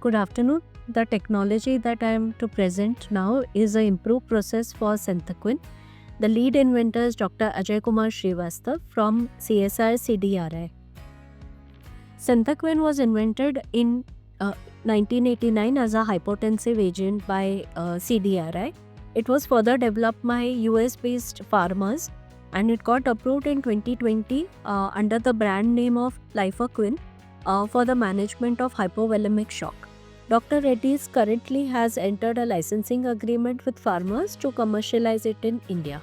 Good afternoon. The technology that I am to present now is an improved process for Synthequin. The lead inventor is Dr. Ajay Kumar Srivastav from CSR CDRI. Synthequin was invented in 1989 as a hypotensive agent by CDRI. It was further developed by US-based farmers and it got approved in 2020 under the brand name of Lifoquin for the management of hypovolemic shock. Dr. Reddy's currently has entered a licensing agreement with farmers to commercialize it in India.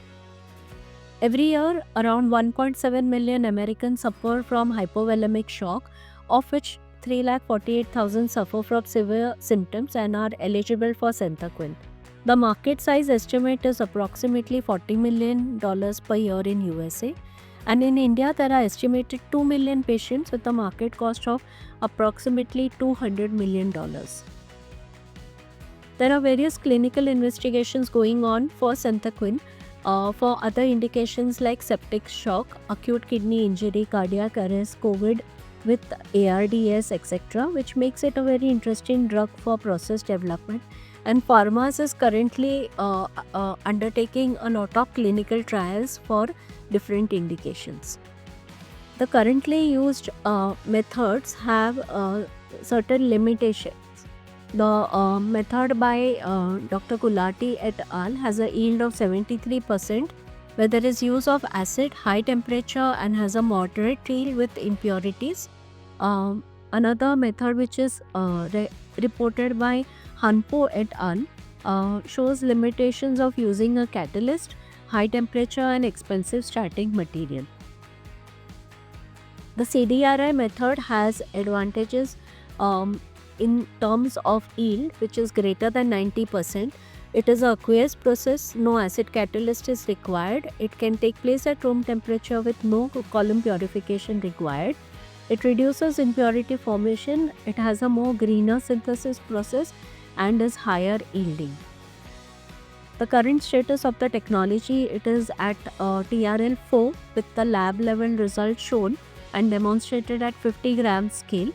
Every year, around 1.7 million Americans suffer from hypovolemic shock, of which 348,000 suffer from severe symptoms and are eligible for Synthequin. The market size estimate is approximately $40 million per year in USA. And in India, there are estimated 2 million patients with a market cost of approximately $200 million. There are various clinical investigations going on for Synthequin for other indications like septic shock, acute kidney injury, cardiac arrest, COVID with ARDS, etc., which makes it a very interesting drug for process development. And Pharmas is currently undertaking a lot of clinical trials for different indications. The currently used methods have certain limitations. The method by Dr. Gulati et al. Has a yield of 73%, where there is use of acid, high temperature and has a moderate yield with impurities. Another method which is reported by Hanpo et al. Shows limitations of using a catalyst, high temperature and expensive starting material. The CDRI method has advantages in terms of yield, which is greater than 90%. It is an aqueous process, no acid catalyst is required. It can take place at room temperature with no column purification required. It reduces impurity formation, it has a more greener synthesis process and is higher yielding. The current status of the technology, it is at TRL 4 with the lab level results shown and demonstrated at 50 gram scale.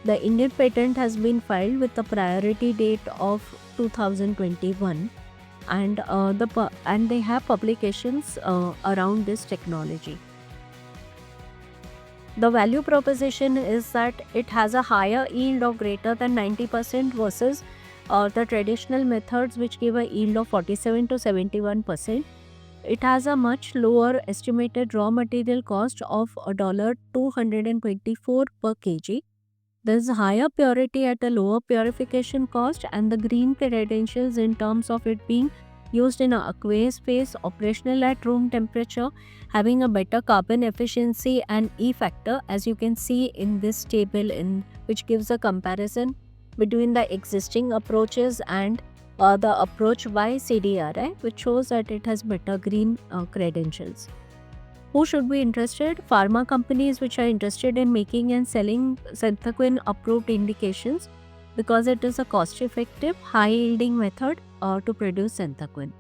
The Indian patent has been filed with the priority date of 2021 and they have publications around this technology. The value proposition is that it has a higher yield of greater than 90% versus the traditional methods which give a yield of 47 to 71%. It has a much lower estimated raw material cost of $224 per kg. There is higher purity at a lower purification cost and the green credentials in terms of it being used in an aqueous phase, operational at room temperature, having a better carbon efficiency and E factor, as you can see in this table which gives a comparison between the existing approaches and the approach by CDRI, which shows that it has better green credentials. Who should be interested? Pharma companies which are interested in making and selling Synthequin approved indications because it is a cost-effective, high-yielding method to produce Synthequin.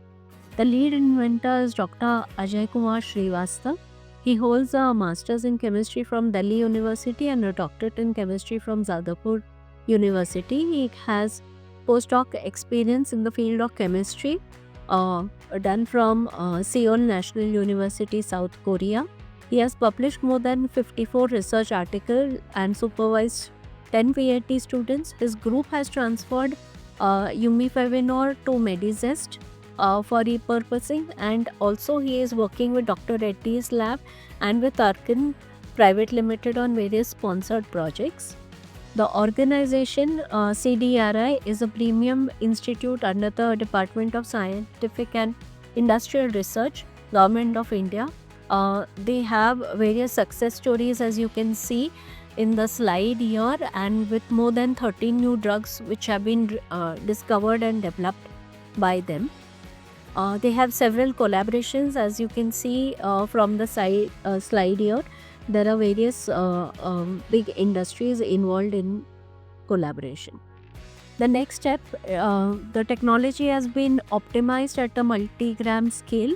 The lead inventor is Dr. Ajay Kumar Srivastav. He holds a master's in chemistry from Delhi University and a doctorate in chemistry from Jadavpur University. He has postdoc experience in the field of chemistry done from Seoul National University, South Korea. He has published more than 54 research articles and supervised 10 PhD students. His group has transferred Umifavinor to Medizest for repurposing, and also he is working with Dr. Reddy's lab and with Arkin Private Limited on various sponsored projects. The organization CDRI is a premium institute under the Department of Scientific and Industrial Research, Government of India. They have various success stories, as you can see in the slide here, and with more than 13 new drugs which have been discovered and developed by them. They have several collaborations, as you can see from the slide here. There are various big industries involved in collaboration. The next step, the technology has been optimized at a multi-gram scale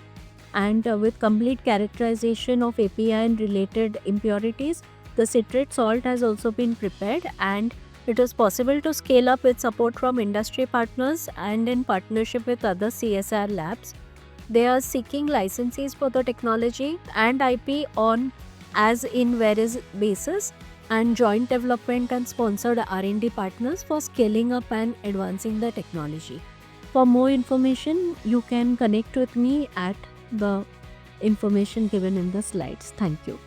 and with complete characterization of API and related impurities. The citrate salt has also been prepared and It is possible to scale up with support from industry partners and in partnership with other CSR labs. They are seeking licenses for the technology and IP on as in various basis, and joint development and sponsored R&D partners for scaling up and advancing the technology. For more information, you can connect with me at the information given in the slides. Thank you.